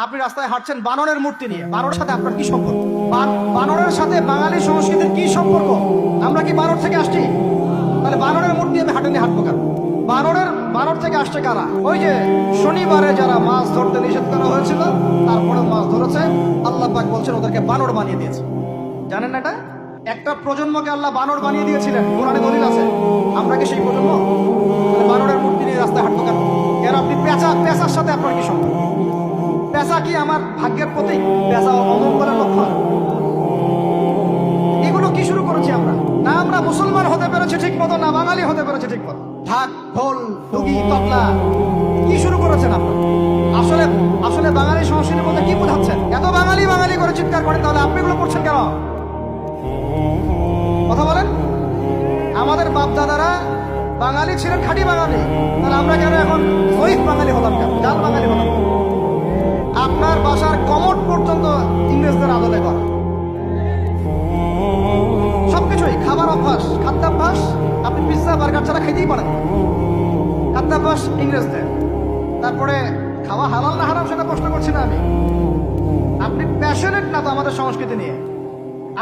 আপনি রাস্তায় হাঁটছেন বানরের মূর্তি নিয়ে, বানরের সাথে আপনার কি সম্পর্ক? বানরের সাথে বাঙালি সংস্কৃতির কি সম্পর্ক? আমরা কি বানর থেকে আসছি? তাহলে বানরের মূর্তি আমি হাঁটে নিয়ে হাঁটবো কেন? বানর থেকে আসছে কারা? ওই যে শনিবারে যারা মাছ ধরতে নিষেধ করা হয়েছিল তারপরে মাছ ধরেছে, আল্লাহ পাক বলছেন ওদেরকে বানর বানিয়ে দিয়েছে। জানেন না এটা? একটা প্রজন্মকে আল্লাহ বানর বানিয়ে দিয়েছিলেন, কোরআনে দলিল আছে। আমরা কি সেই প্রজন্ম? বানরের মূর্তি নিয়ে রাস্তায় হাঁটবো কেন? কেন আপনি পেঁচার সাথে আপনার কি সম্পর্ক? পেঁচা কি আমার ভাগ্যের প্রতীক? পেঁচা অমঙ্গলের লক্ষণ? এগুলো কি শুরু করেছি আমরা? না আমরা মুসলমান হতে পেরেছি ঠিক মতো, না বাঙালি হতে পেরেছি ঠিক মতো। ঢাক, ঢোল, ডুগি, তবলা কি শুরু করেছেন আপনারা? আসলে আসলে বাঙালি সংস্কৃতি বলতে কি বোঝাচ্ছেন? এত বাঙালি বাঙালি করে চিৎকার করেন, তাহলে আপনি এগুলো করছেন কেন? কথা বলেন। আমাদের বাপ দাদারা বাঙালি ছিলেন, খাঁটি বাঙালি, তাহলে আমরা কেন এখন জয়ীফ বাঙালি হলাম কেন? জাল বাঙালি হলাম? আপনার বাসার কমোড পর্যন্ত ইংরেজদের আদলে করা, সবকিছুই খাবার অভ্যাস, খাদ্যাভ্যাস আপনি পিৎজা বার্গার ছাড়া খাইতেই পারেন, খাদ্যাভ্যাস ইংরেজদের। তারপরে খাওয়া হালাল না হারাম সেটা প্রশ্ন করছি না আমি। আপনি প্যাশনেট না তো আমাদের সংস্কৃতি নিয়ে?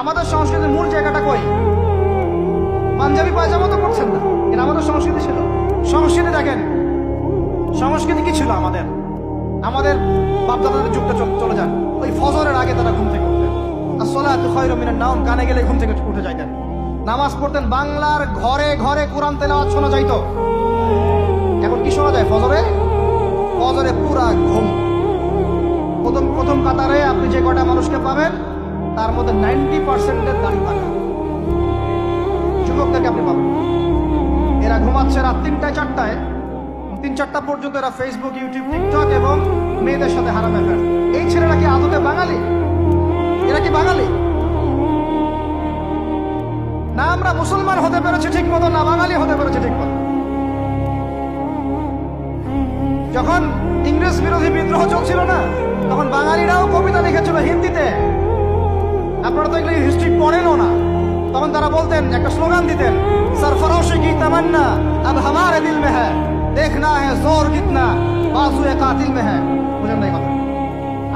আমাদের সংস্কৃতির মূল জায়গাটা কই? পাঞ্জাবি পায়জামা তো করছেন না, এটা আমাদের সংস্কৃতি ছিল। সংস্কৃতি দেখেন, সংস্কৃতি কি ছিল আমাদের? আমাদের বাপদাদাদের যুগটা চলে যান, ওই ফজরের আগে তারা ঘুম থেকে উঠতেন, আসসালাতু খায়রুম মিনান নাওম কানে গেলে ঘুম থেকে উঠে যাইতেন, নামাজ পড়তেন, বাংলার ঘরে ঘরে কোরআন তেলাওয়াত শোনা যাইতো। এখন কি শোনা যায়? ফজরে পুরা ঘুম। প্রথম কাতারে আপনি যে কটা মানুষকে পাবেন তার মধ্যে 90% দাড়ি পাকা যুবকদেরকে আপনি পাবেন। এরা ঘুমাচ্ছে রাত 3টায় 4টায়, 3-4টা পর্যন্ত এরা ফেসবুক, ইউটিউব, টিকটক এবং মেয়েদের সাথে হারাম অ্যাফেয়ার। এই ছেলেরা কি আদতে বাঙালি? এরা কি বাঙালি? না আমরা মুসলমান হতে পেরেছি ঠিক মতো, না বাঙালি হতে পেরেছি ঠিক মতো। যখন ইংরেজ বিরোধী বিদ্রোহ চলছিল না, তখন বাঙালিরাও কবিতা লিখেছিল হিন্দিতে। আপনারা তো এগুলো হিস্ট্রি পড়েনও না। তখন তারা বলতেন, একটা স্লোগান দিতেন, সরফরোশি কি তামান্না আব হামারে দিল মে হ্যায়, দেখনা হ্যায় জোর কিতনা বাজুয়ে কাতিল মে হ্যায়। বুঝেন না এই কথা?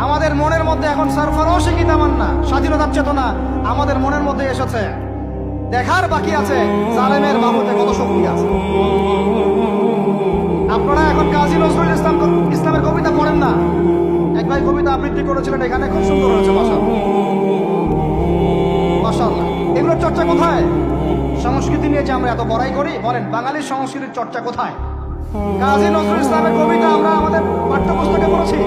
আমাদের মনের মধ্যে এখন সরফরোশি কি তামান্না, স্বাধীনতার চেতনা আমাদের মনের মধ্যে এসেছে। দেখার বাকি আছে জালেমের বাহুতে কত শক্তি আছে। আপনারা এখন কাজী নজরুল ইসলামের কবিতা পড়েন না। এক ভাই কবিতা আবৃত্তি করেছিলেন এখানে, খুব সুন্দর হয়েছে, মাশাআল্লাহ। এগুলোর চর্চা কোথায়? সংস্কৃতি নিয়ে যে আমরা এত বড়াই করি, বলেন বাঙালির সংস্কৃতির চর্চা কোথায়? কাজী নজরুল ইসলামের কবিতা আমরা আমাদের পাঠ্যপুস্তকে পড়েছি।